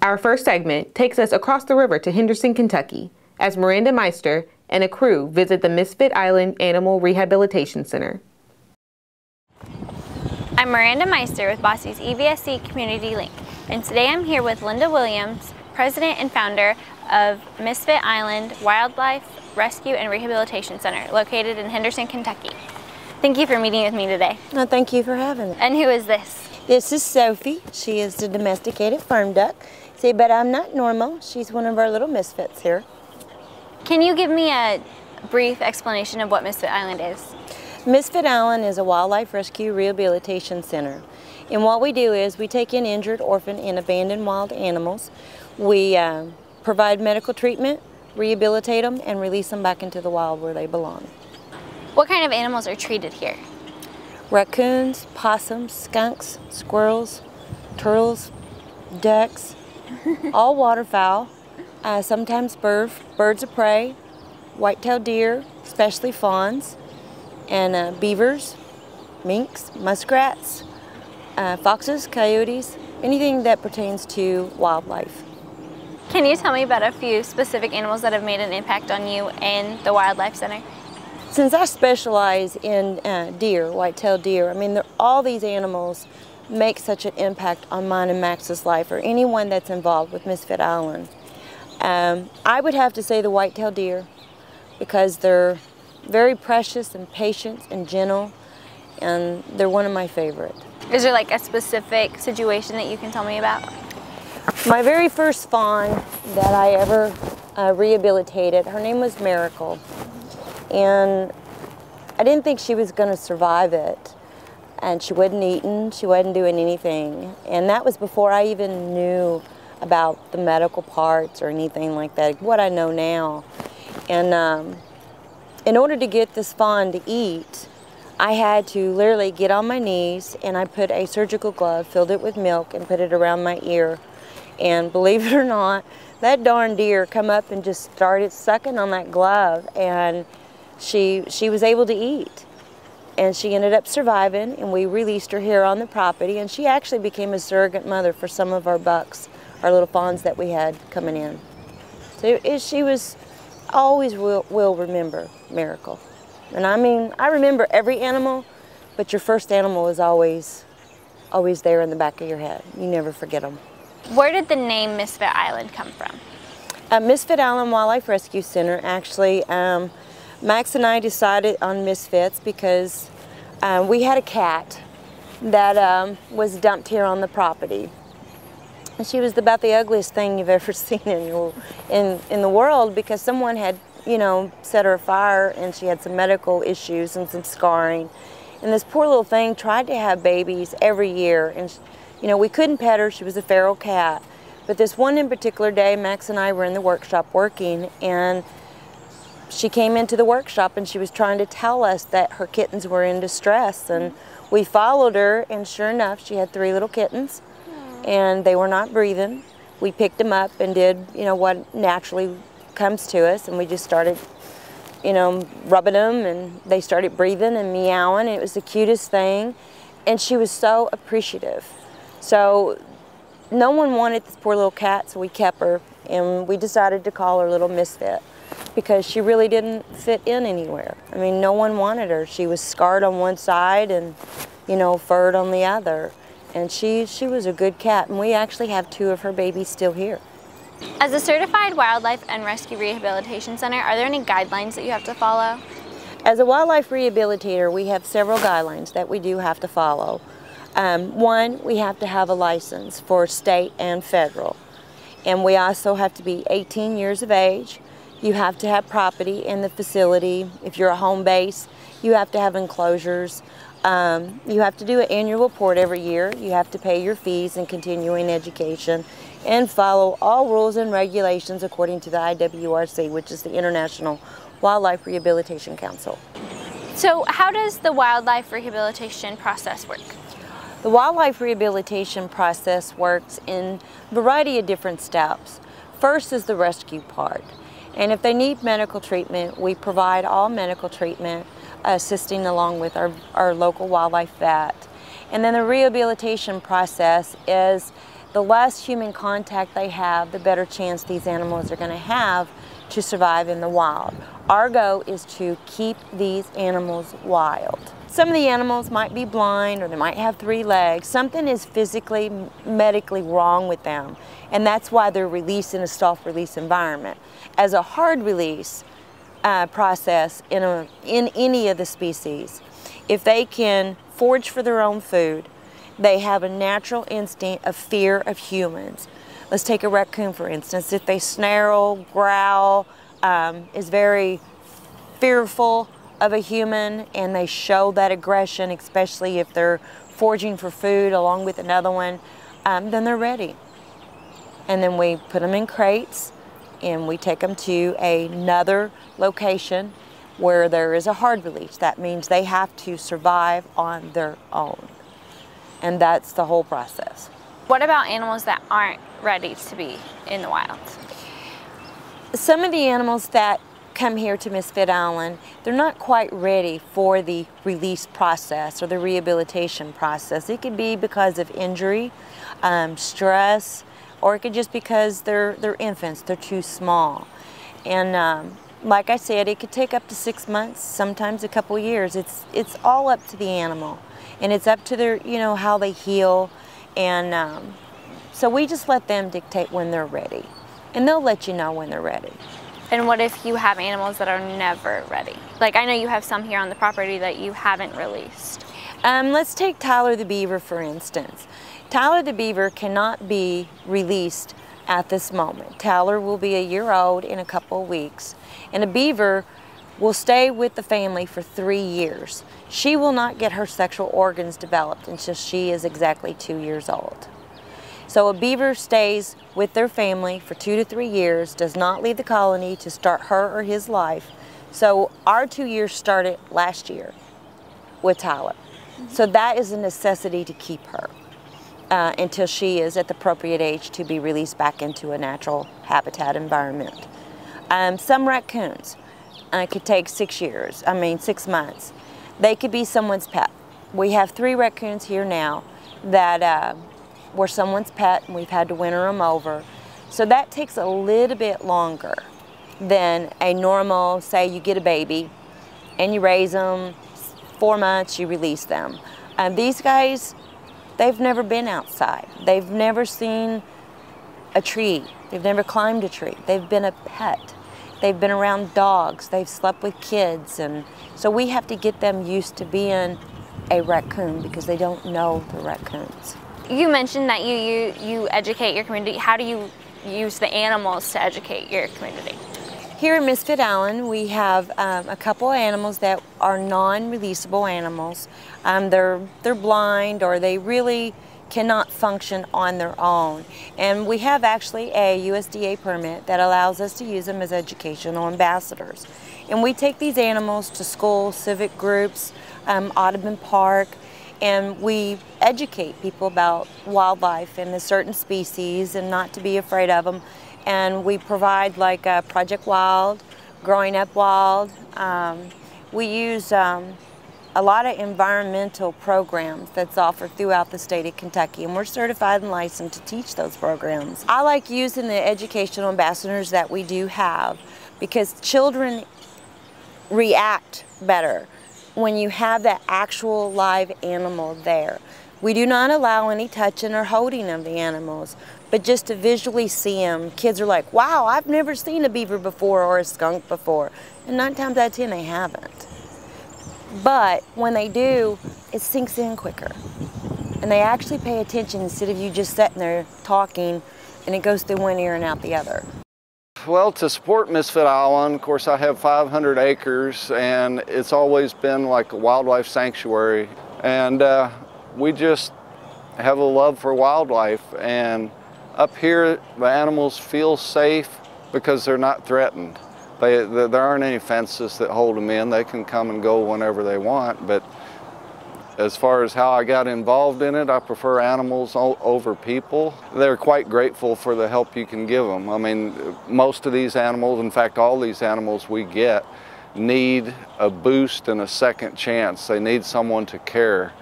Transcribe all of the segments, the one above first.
Our first segment takes us across the river to Henderson, Kentucky, as Miranda Meister and a crew visit the Misfit Island Animal Rehabilitation Center. I'm Miranda Meister with Bosse's EVSC Community Link, and today I'm here with Linda Williams, President and founder of Misfit Island Wildlife Rescue and Rehabilitation Center, located in Henderson, Kentucky. Thank you for meeting with me today. No, thank you for having me. And who is this? This is Sophie. She is the domesticated farm duck. See, but I'm not normal. She's one of our little misfits here. Can you give me a brief explanation of what Misfit Island is? Misfit Island is a wildlife rescue rehabilitation center. And what we do is we take in injured, orphaned, and abandoned wild animals. We provide medical treatment, rehabilitate them, and release them back into the wild where they belong. What kind of animals are treated here? Raccoons, possums, skunks, squirrels, turtles, ducks, all waterfowl, sometimes birds of prey, white-tailed deer, especially fawns, and beavers, minks, muskrats, foxes, coyotes, anything that pertains to wildlife. Can you tell me about a few specific animals that have made an impact on you in the Wildlife Center? Since I specialize in deer, white-tailed deer, I mean, all these animals make such an impact on mine and Max's life, or anyone that's involved with Misfit Island. I would have to say the white-tailed deer, because they're very precious and patient and gentle, and they're one of my favorite. Is there like a specific situation that you can tell me about? My very first fawn that I ever rehabilitated, her name was Miracle. And I didn't think she was going to survive it. And she wasn't eating, she wasn't doing anything. And that was before I even knew about the medical parts or anything like that, what I know now. And in order to get this fawn to eat, I had to literally get on my knees, and I put a surgical glove, filled it with milk, and put it around my ear. And believe it or not, that darn deer come up and just started sucking on that glove, and she was able to eat. And she ended up surviving, and we released her here on the property, and she actually became a surrogate mother for some of our bucks, our little fawns that we had coming in. So she was always will remember Miracle. And I mean, I remember every animal, but your first animal is always there in the back of your head. You never forget them. Where did the name Misfit Island come from? Misfit Island Wildlife Rescue Center, actually, Max and I decided on Misfits because we had a cat that was dumped here on the property. And she was about the ugliest thing you've ever seen in the world, because someone had, you know, set her afire, and she had some medical issues and some scarring. And this poor little thing tried to have babies every year, and you know, we couldn't pet her. She was a feral cat. But this one in particular day, Max and I were in the workshop working, and she came into the workshop and she was trying to tell us that her kittens were in distress. And we followed her, and sure enough, she had 3 little kittens, and they were not breathing. We picked them up and did, you know, what naturally comes to us, and we just started, you know, rubbing them, and they started breathing and meowing, and it was the cutest thing. And she was so appreciative. So no one wanted this poor little cat, so we kept her, and we decided to call her Little Misfit, because she really didn't fit in anywhere. I mean, no one wanted her. She was scarred on one side and, you know, furred on the other. And she was a good cat, and we actually have 2 of her babies still here. As a certified wildlife and rescue rehabilitation center, are there any guidelines that you have to follow? As a wildlife rehabilitator, we have several guidelines that we do have to follow. One, we have to have a license for state and federal. And we also have to be 18 years of age. You have to have property in the facility. If you're a home base, you have to have enclosures. You have to do an annual report every year. You have to pay your fees and continuing education, and follow all rules and regulations according to the IWRC, which is the International Wildlife Rehabilitation Council. So how does the wildlife rehabilitation process work? The wildlife rehabilitation process works in a variety of different steps. First is the rescue part. And if they need medical treatment, we provide all medical treatment, assisting along with our local wildlife vet. And then the rehabilitation process is the less human contact they have, the better chance these animals are going to have to survive in the wild. Our goal is to keep these animals wild. Some of the animals might be blind or they might have 3 legs. Something is physically, medically wrong with them, and that's why they're released in a soft-release environment. As a hard release process in any of the species, if they can forage for their own food, they have a natural instinct of fear of humans. Let's take a raccoon, for instance. If they snarl, growl, is very fearful of a human, and they show that aggression, especially if they're foraging for food along with another one, then they're ready. And then we put them in crates, and we take them to another location where there is a hard release. That means they have to survive on their own. And that's the whole process. What about animals that aren't ready to be in the wild? Some of the animals that come here to Misfit Island, they're not quite ready for the release process or the rehabilitation process. It could be because of injury, stress, or it could just because they're infants, they're too small. And like I said, it could take up to 6 months, sometimes a couple years. It's all up to the animal, and it's up to their, how they heal. And so we just let them dictate when they're ready, and they'll let you know when they're ready. And what if you have animals that are never ready? Like, I know you have some here on the property that you haven't released. Let's take Tyler the beaver, for instance. Tyler the beaver cannot be released at this moment. Tyler will be a year old in a couple of weeks, and a beaver will stay with the family for 3 years. She will not get her sexual organs developed until she is exactly 2 years old. So a beaver stays with their family for 2 to 3 years, does not leave the colony to start her or his life. So our 2 years started last year with Tyler. So that is a necessity to keep her until she is at the appropriate age to be released back into a natural habitat environment. Some raccoons could take 6 months. They could be someone's pet. We have 3 raccoons here now that were someone's pet, and we've had to winter them over. So that takes a little bit longer than a normal, say you get a baby and you raise them, 4 months, you release them. These guys, they've never been outside. They've never seen a tree. They've never climbed a tree. They've been a pet. They've been around dogs. They've slept with kids. And so we have to get them used to being a raccoon because they don't know the raccoons. You mentioned that you educate your community. How do you use the animals to educate your community? Here in Misfit Island, we have a couple of animals that are non-releasable animals. They're blind, or they really cannot function on their own. And we have actually a USDA permit that allows us to use them as educational ambassadors. And we take these animals to schools, civic groups, Audubon Park, and we educate people about wildlife and the certain species and not to be afraid of them. And we provide like Project Wild, Growing Up Wild. We use a lot of environmental programs that's offered throughout the state of Kentucky, and we're certified and licensed to teach those programs. I like using the educational ambassadors that we do have because children react better when you have that actual live animal there. We do not allow any touching or holding of the animals, but just to visually see them. Kids are like, wow, I've never seen a beaver before or a skunk before. And 9 times out of 10, they haven't. But when they do, it sinks in quicker. And they actually pay attention instead of you just sitting there talking and it goes through one ear and out the other. Well, to support Misfit Island, of course, I have 500 acres, and it's always been like a wildlife sanctuary. And we just have a love for wildlife. And up here, the animals feel safe because they're not threatened. There aren't any fences that hold them in. They can come and go whenever they want. But as far as how I got involved in it, I prefer animals over people. They're quite grateful for the help you can give them. I mean, most of these animals, in fact, all these animals we get, need a boost and a second chance. They need someone to care.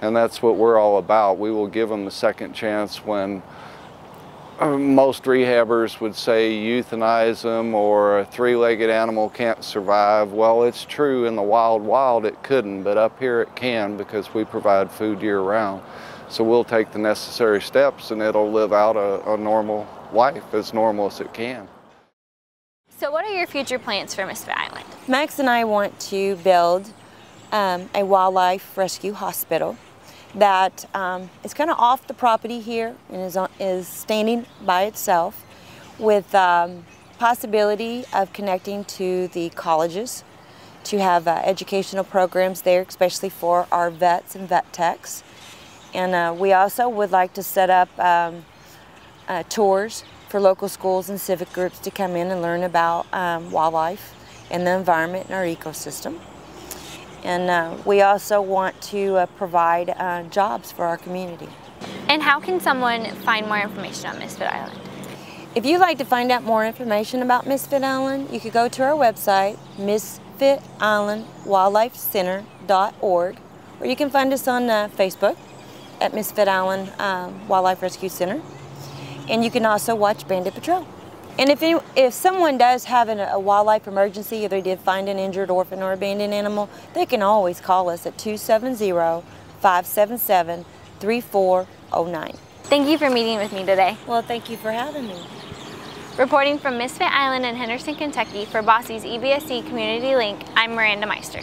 And that's what we're all about. We will give them the second chance when Most rehabbers would say euthanize them or a three-legged animal can't survive. Well, it's true in the wild it couldn't, but up here it can because we provide food year-round. So we'll take the necessary steps and it'll live out a normal life, as normal as it can. So what are your future plans for Misfit Island? Max and I want to build a wildlife rescue hospital that is kind of off the property here and is standing by itself, with possibility of connecting to the colleges to have educational programs there, especially for our vets and vet techs. And we also would like to set up tours for local schools and civic groups to come in and learn about wildlife and the environment and our ecosystem. And we also want to provide jobs for our community. And how can someone find more information on Misfit Island? If you'd like to find out more information about Misfit Island, you could go to our website, misfitislandwildlifecenter.org, or you can find us on Facebook at Misfit Island Wildlife Rescue Center. And you can also watch Bandit Patrol. And if someone does have a wildlife emergency, or they did find an injured orphan or abandoned animal, they can always call us at 270-577-3409. Thank you for meeting with me today. Well, thank you for having me. Reporting from Misfit Island in Henderson, Kentucky for Bosse's EVSC Community Link, I'm Miranda Meister.